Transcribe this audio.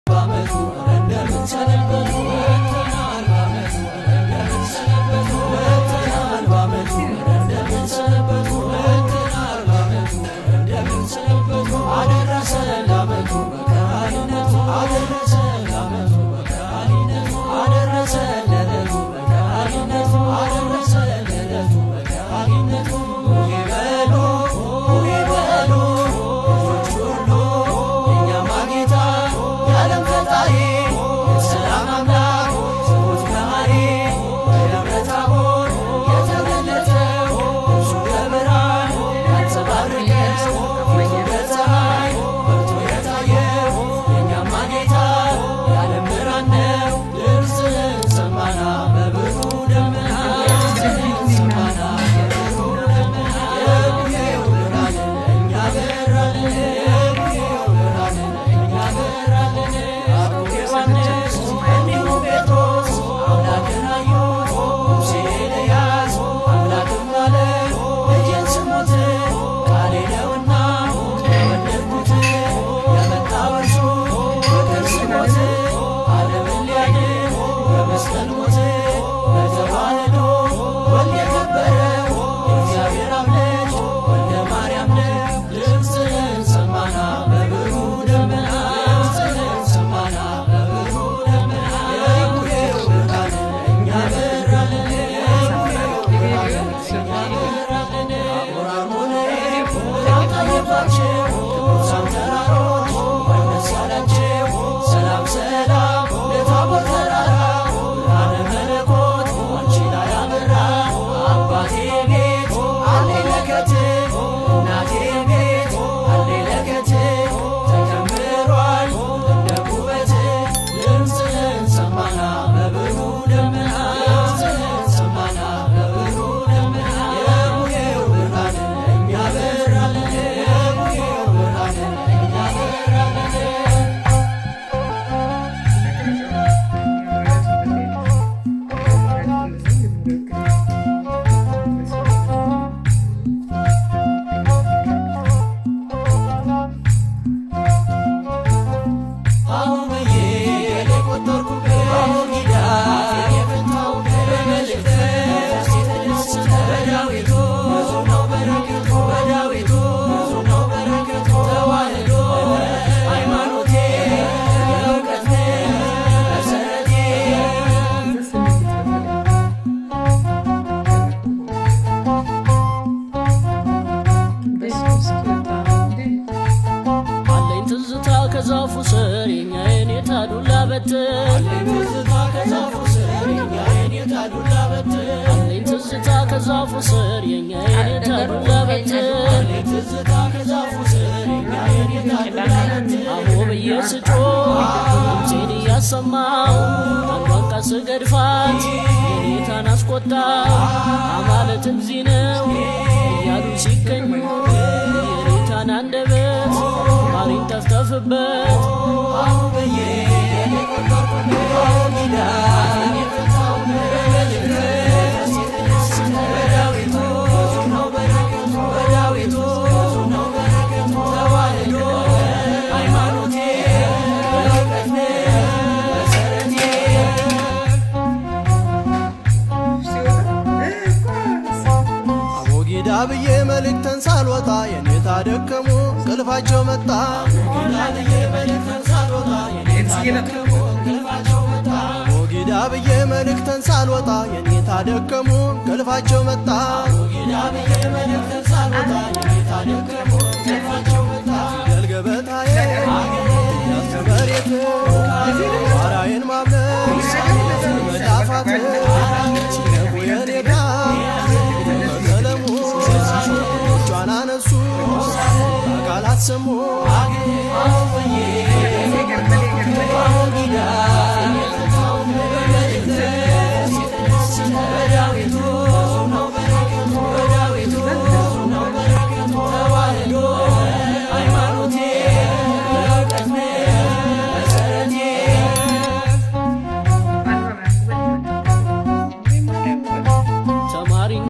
ባመቱ እንደምን ሰነበቱ ወጥተናል ባመቱ እንደምን ሰነበቱ ወጥተናል ባመቱ እንደምን ሰነበቱ ወጥተናል ባመቱ እንደምን ሰነበቱ አደረሰን ለዓመቱ በካህንነቱ አደረሰን ለዓመቱ በካህንነቱ አደረሰን ለዕለቱ በካህንነቱ አደረሰን ለዕለቱ በካህንነቱ ይበሉ ይበሉ ልጆች ሁሉ የእኛማ ጌታ የዓለም ፈጣሪ የሰላም አምላክ ስሙት መሐሪ በደብረ ታቦር የተገለጠው እርሱ በብርሃን ያንጸባረቀ ፊቱ በፀሐይ በርቶ የታየው የእኛማ ጌታ የዓለም ብርሃን ነው። ድምፅህን ሰማና በብሩህ ደመና ድምፅህን ሰማና በብሩህ ደመና የቡሄው ብርሃን ለእኛ በራልን የቡሄው ብርሃን ለእኛ በራልን አቡነ ዮሐንስ እንዲሁ ጴጥሮስ አምላክን አዩት ሙሴ ኤልያስ አምላክም አለ ልጄን ስሙት ቃሌ ነውና የወደድኩት የመጣው እርሱ በግብፅ ሞት ዓለምን ሊያድን በመስቀል ሞት በተዋሕዶ ወልድ የከበረው የእግዚአብሔር አብ ልጅ ወልደ ማርያም ነው። ድምፅህን ሰማና በብሩህ ደመና ድምፅህን ሰማና በብሩህ ደመና የቡሄው ብርሃን ለእኛ በራልን የቡሄው ብርሃን ለእኛ በራልን አሞራ አርሞንዔም ታየባቸው ቅዱሳን ተራሮች ደስ ያላቸው ሰላም ሰላም ለታቦር ተራራ ብርሃነ መለኮት አንቺ ላይ አበራ አባቴ ቤት አለኝ ለከት እናቴ ቤት አለኝ ለከት ተከምሯል እንደ ኩበት ድምፅህን ሰማና በብሩህ ደመና ድምፅህን ሰማና በብሩህ ደመና የቡሄው ብርሃን ለእኛ በራልን የቡሄው ብርሃን ለእኛ በራልን አሁን ብዬ የቆጠርኩበት አቡጊዳ የፈታሁበት በመልእክተ የተደሰተ በዳዊቱ ብዙ ነው በረከቱ በዳዊቱ ብዙ ነው በረከቱ ተዋሕዶ ሃይማኖቴ የእውቀት መሰረቴ አለኝ ትዝታ ከዛፉ ስር የኛ የኔታ ዱላ በትር አለኝ ትዝታ ከዛፉ ስር የኛ የኔታ ዱላ በትር አለኝ ትዝታ ከዛፉ ስር የኛ የኔታ ዱላ በትር አለኝ ትዝታ ከዛፉ ስር የኛ የኔታ ዱላ በትር አሞ ብዬ ስጮህ ድምፄን እያሰማሁ አንዷን ቃል ስገድፋት የኔታን አስቆጣው አማለት እዚህ ነው እያሉ ሲገኙ የኔታን አንደበት ማሪን ተፍተፍበት አሁን ብዬ የቆጠርኩበት አቡጊዳ የፈታሁበት በመልእክተ የተደሰተ በዳዊቱ ብዙ ነው በረከቱ በዳዊቱ ብዙ ነው በረከቱ ተዋሕዶ ሃይማኖቴ የእውቀት መሰረቴ አቡጊዳ ብዬ መልእክተን ሳልወጣ የኔታ ደከሙ እንቅልፋቸው መጣ አቡጊዳ ብዬ መልእክተን ሳልወጣ የኔታ ደከሙ እንቅልፋቸው መጣ አቡጊዳ ብዬ መልእክተን ሳልወጣ የኔታ ደከሙ እንቅልፋቸው መጣ አቡጊዳ ብዬ መልእክተን ሳልወጣ የኔታ ደከሙ እንቅልፋቸው መጣ ፊደል ገበታዬ ያዝ መሬት ኋራዬን ማምለክ መዳፋት ሲነጉ የኔታ በቀለሙ እጇን አነሱ አካላት ሰሙ አቡጊዳ